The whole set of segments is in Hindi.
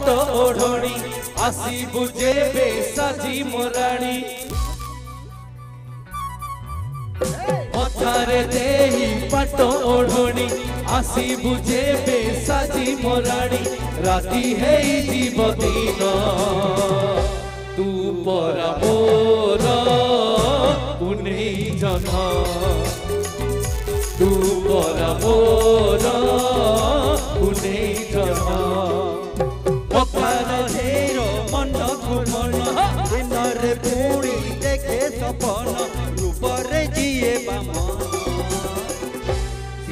पाट ओढ़णी आसीबु जेबे साजी मोराणी मथारे देही पाट ओढ़णी आसीबु जेबे साजी मोराणी राती है जीव दिन तू परा मोर पुनै जन तू परा मोर पुनै जन पखार धेर मन घुमन दिन रे पुणी देखे सपन रूपरे जिए बामन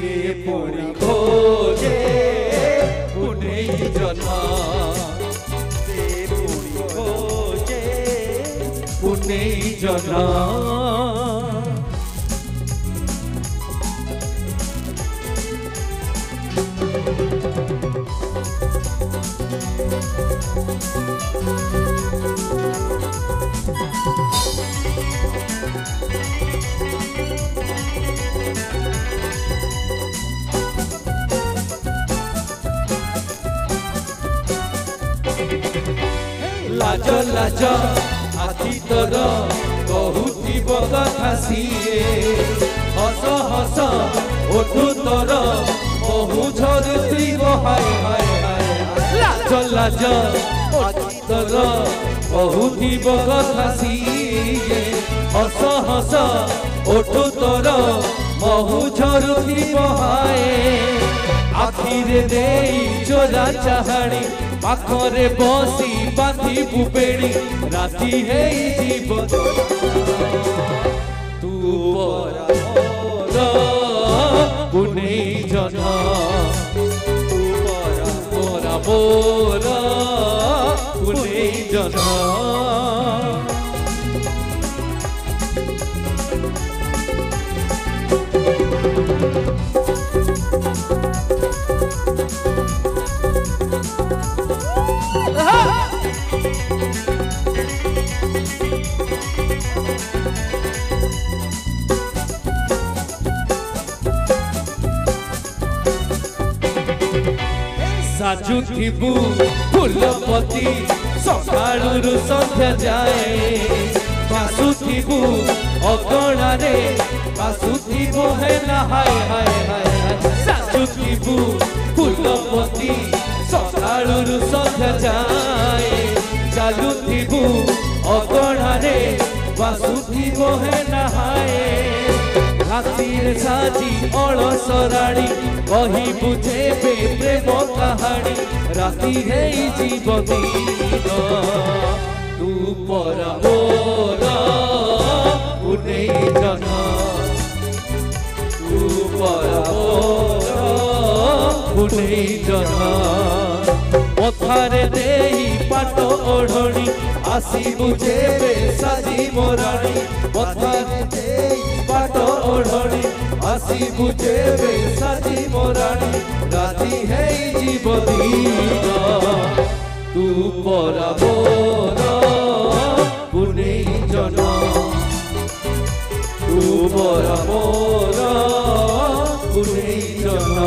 ये पुणी खोजे पुनै जन से पुणी खोजे पुनै जन लाज लाज आखि तोर कहूथिब कथा सिए हस हस ओठु तोर बहु झरुथिब हाय हाय हाय लाज लाज आखि तोर कहूथिब कथा सिए हस हस ओठु तोर बहु झरुथिब हाय आखिरे देई चोरा चाहाणी पाखरे बसी बांधी बुबेड़ी राती है जीव तू परा मोर पुनै जन तू परा मोर पुनै जन साजु थिबु फुलपति सकाळुरु संध्या जाए बासु थिबु अगणारे बासु थिबु हेला हाय हाय हाय साजु थिबु फुलपति सकाळुरु संध्या जाए चालु थिबु अगणारे बासु थिबु हेला हाय रातिर साजी अलसराणी कही बुझेबे प्रेम कहानी राति है जीव दिन तू परा मोर पुनै जन तू परा मोर पुनै जन मथारे देही पाट ओढ़णी आसीबु जेबे साजी मोराणी मथारे देही पाट ओढ़णी आसीबु जेबे साजी मोराणी राती है जीव दिन तू परा मोर पुनै जन तू परा मोर पुनै जन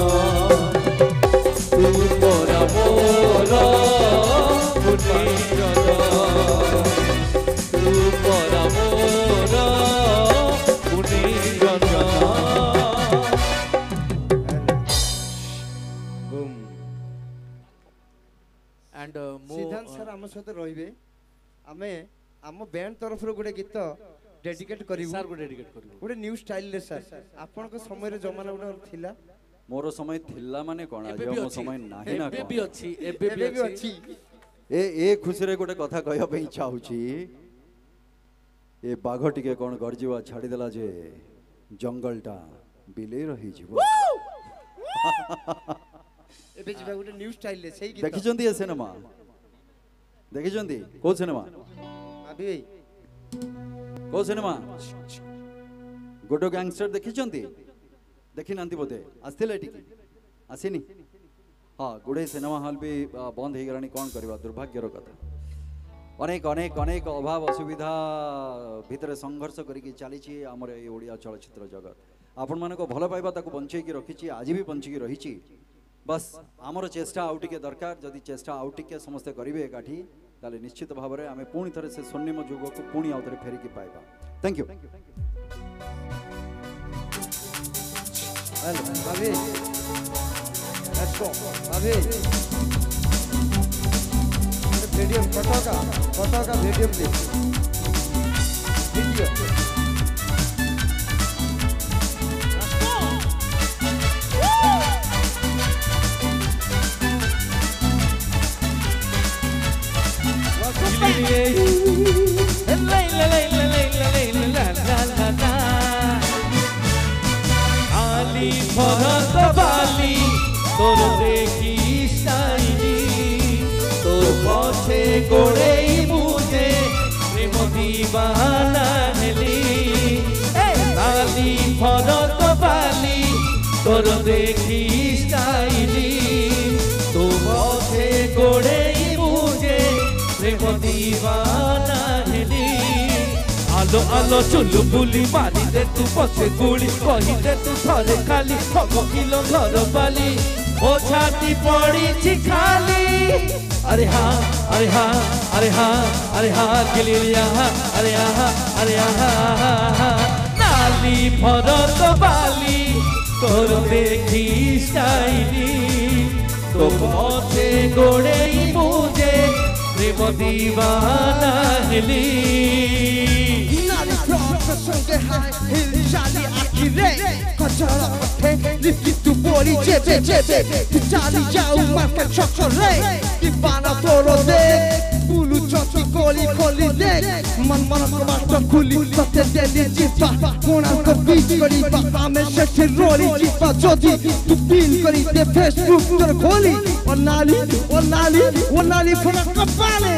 तू परा मोर पुनै जन तू परा मोर पुनै जन एंड सिद्धांत सर आम सहित रहिबे आमे आम बैंड तरफ गोटे गीत डेडिकेट करिवु सर को डेडिकेट करिवु गोटे न्यू स्टाइल रे सर आपन को समय रे जमाना गोटे थिला मोर समय थिला माने कोन आज मो समय नाही ना एबे भी अछि एबे भी अछि ए खुशी रे गोटे कथा कहया पे इच्छा होची ए बाघ टिके कोन गरजीवा छाडी देला जे जंगलटा बिले रही जीव एबे जिबा गोटे न्यू स्टाइल रे सही गीत देखिचंदी ए सिनेमा देखिचंदी को सिनेमा अभी को सिनेमा गोटो गैंगस्टर देखिचंदी देखि नांती बोधे आस्थिले टिकी आसीनी हाँ गुड़े सिनेमा हॉल भी बंद हो गलानी कौन करवा दुर्भाग्यर कथा अनेक अनेक अनेक अभाव असुविधा भितर संघर्ष करिकी चली आमर ये चलचित्र जगत आपण मान भल पाइबा ताको बंचेकी रखी आज भी बंचिकी रही बस आमर चेष्टा आउ टिके दरकार जदि चेष्टा आउ टिके समस्ते करेंगे एकाठी ताले निश्चित भाव में आम पुणी थे से स्वर्णिम जुग को पुणी आउ थे फेरिकी पाइबा थैंक यू अभी let's go अभी वीडियो फोटो का वीडियो प्लीज वीडियो आली भरत बाली तोर देखी साइली तोर पछे गोड़े मुझे प्रेम दीवाना हेली आली भरत बाली तोर देखी साइली तोर पछे गोड़े मुझे प्रेम दीवाना हेली आलो आलो चुलु बुली मारी दे तू पछे गुली कही दे तू थरे खाली ठग किलो घर बाली ओ छाती पड़ी खाली अरे हाँ अरे हाँ अरे हाँ अरे हाँ गिलिया अरे हाँ अरे हाँ नाली भरत बाली तोर देखी स्टाइली तो पछे गोड़े मुझे प्रेम दीवाना हेली संगे हाय हिल चाली आखिरे कचरा पथे लिपि तू बोली जेबे जेबे तू चाली जाऊ मार्के चक्करे दीवाना तोरो देख बुलू चौकी गोली खोली देख मन मन मास्टर खुली सत्य दिल्ली जीपा कोना को बीच करी बाबा में शेष रोली जीपा जोधी तू पीन करी दे फेसबुक तर खोली और नाली फरक कपाले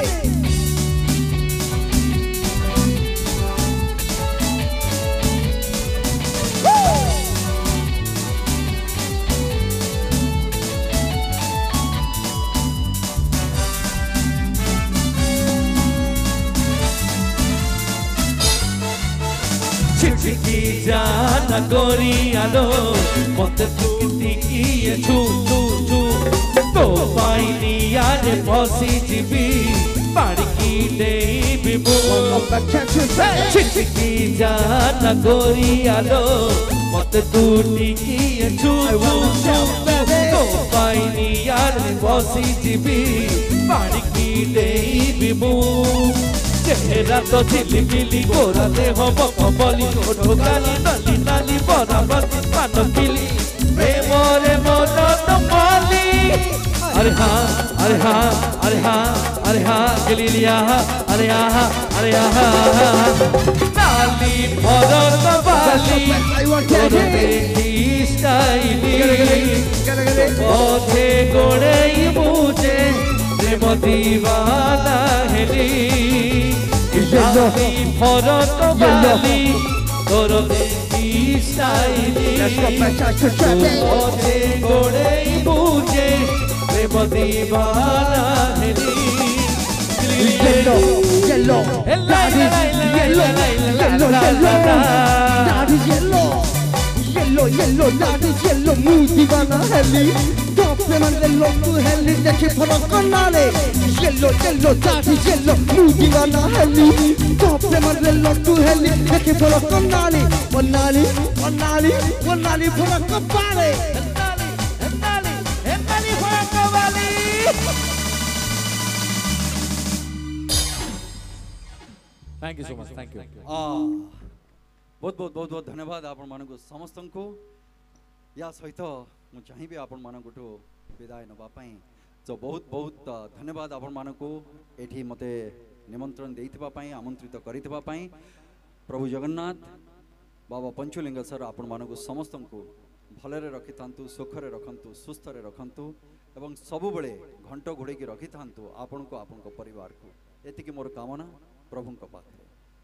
छिटकी जाना गोरी आलो मत तुकती की ये छू छू छू तो पाइनी यार फसी जीबी बाड़की दे बिबू छिटकी जाना गोरी आलो मत तुकती की ये छू छू तो पाइनी यार फसी जीबी बाड़की दे बिबू चेहरा तो झिलिमिली गोरा देह बकबली ओठो गाली नाली नाली बराबती पान पिली प्रेम रे मन तो माली अरे हाँ अरे हाँ अरे हाँ अरे हाँ गिलिया अरे हाँ अरे हाँ नाली भरत बाली तोर देखी स्टाइली पछे गोड़े मुझे प्रेम दीवाना हेली भरत बाली तोर देखी स्टाइली पछे गोड़े मुझे प्रेम दीवाना heli yellow daddy yellow daddy yellow mood divana heli top man yellow tu heli dekhe phara kanale yellow daddy yellow mood divana heli top man yellow tu heli dekhe phara kanale wanali phara kapale Nali phara kapale Thank you so much. Thank you. बहुत बहुत बहुत बहुत धन्यवाद आपण मानक समस्त को या सहित मु चाहिए आपण मानक विदाय नवा जो बहुत बहुत धन्यवाद आपण मानक एठी मते निमंत्रण देइथिबा पई आमंत्रित करिथिबा पई प्रभु जगन्नाथ बाबा पंचलिंग सर आपण मानक समस्त को भलरे रखि थांतु सुखरे रखंतु सुस्थरे रखंतु एवं सबु बेले घंट घोड़े की रखि थांतु आपण को परिवार को एतिकी मोर कामना प्रभु को पाखे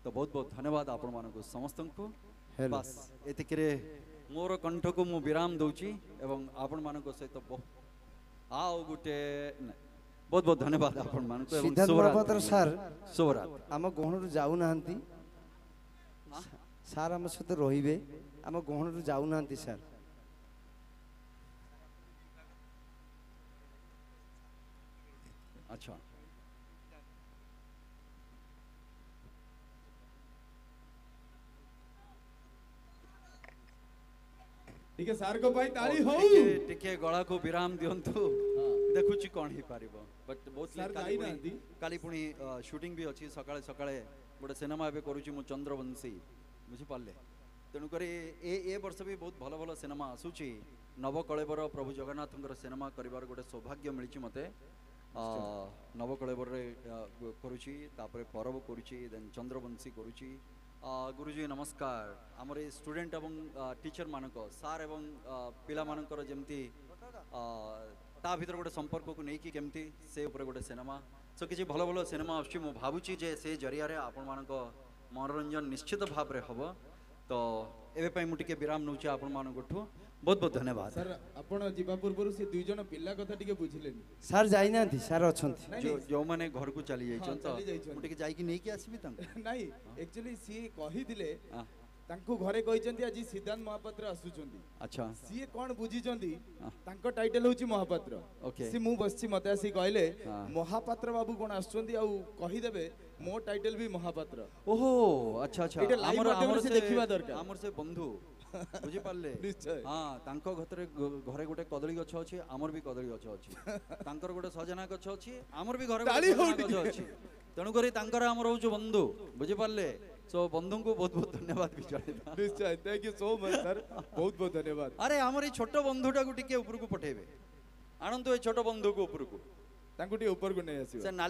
तो बहुत बहुत धन्यवाद आपण मानक समस्त को बस एतिकरे मोर कंठ को मु विराम दउची एवं आपण मानक सहित आओ गुटे बहुत बहुत धन्यवाद आपण मानक सिद्धार्थ महापात्र सर शुभरात आम गहणरू जाऊ नाहंती सर आम सहित रहिबे आम गहणरू जाऊ नाहंती सर अच्छा ठीक है सार को भाई ताली हो टिके गला को विराम दियंतु देखुची कौन ही पारिबो बट बहुत सर जाई नांदी काली पुणी शूटिंग भी अच्छी सकाळे सकाळे गोटे सिनेमा एबे करूची मु चंद्रवंशी बुझी पाले तेणु करी ए वर्ष भी बहुत भल भल सिनेमा आसुची नवकलेबर प्रभु जगन्नाथंकर सिनेमा करिवार गोटे सौभाग्य मिलिची मते नवकलेबर रे करूची तापरे परब करूची देन चंद्रवंशी करूची गुरुजी नमस्कार आमर स्टूडेंट एवं टीचर मानक सार एवं पिला मानकर जेमती ता भीतर गोटे संपर्क को नहीं कि केमती से ऊपर गोटे सिनेमा सो किसी भल भल सिनेमा आसुची मु भाबुची जे से जरिया रे आपण मानक मनोरंजन निश्चित भाव रे हबो तो एबे पई मु टिके विराम नउची आपण मानकठु बहुत बहुत धन्यवाद सर आपण जीवा पूर्व से दुई जन पिल्ला कथा टिके बुझिलेनी सर जाई नांती सर अछंती जो माने घर को चली जाइछन हाँ, तो चली जाइछन। मु टिके जाई कि नहीं कि आसीबी तंग नहीं एक्चुअली सी कहि दिले हाँ। तांको घरे कहिचंती आज सिद्धांत महापात्र आसुचंती अच्छा सी कोन बुझिचंती हाँ। तांको टाइटल होची महापात्र ओके। सी मु बसची मते आसी कहले हाँ। महापात्र बाबू कोन आसुचंती आ कहि देबे मो टाइटल भी महापात्र ओहो अच्छा अच्छा एटा लाइव हमर माध्यम हमर से से देखिबा दरकार। हमर से बंधु बुझी पारले निश्चय। हां तांको घरे घरे गोटे कदली गछ अछि हमर भी कदली गछ अछि तांकर गोटे सजना गछ अछि हमर भी घरे ताली गोटे हो सजना गछ अछि तेणु करी तांकर हमर होछु बंधु बुझी पारले सो बंधु को बहुत बहुत धन्यवाद भी जणाइबा निश्चय thank you so much sir बहुत बहुत धन्यवाद अरे हमर ई छोट बंधुटा को टिके ऊपर को पठेबे आनंद ए छोट बंधु को ऊपर को तांको टी ऊपर को नहीं आसीबा से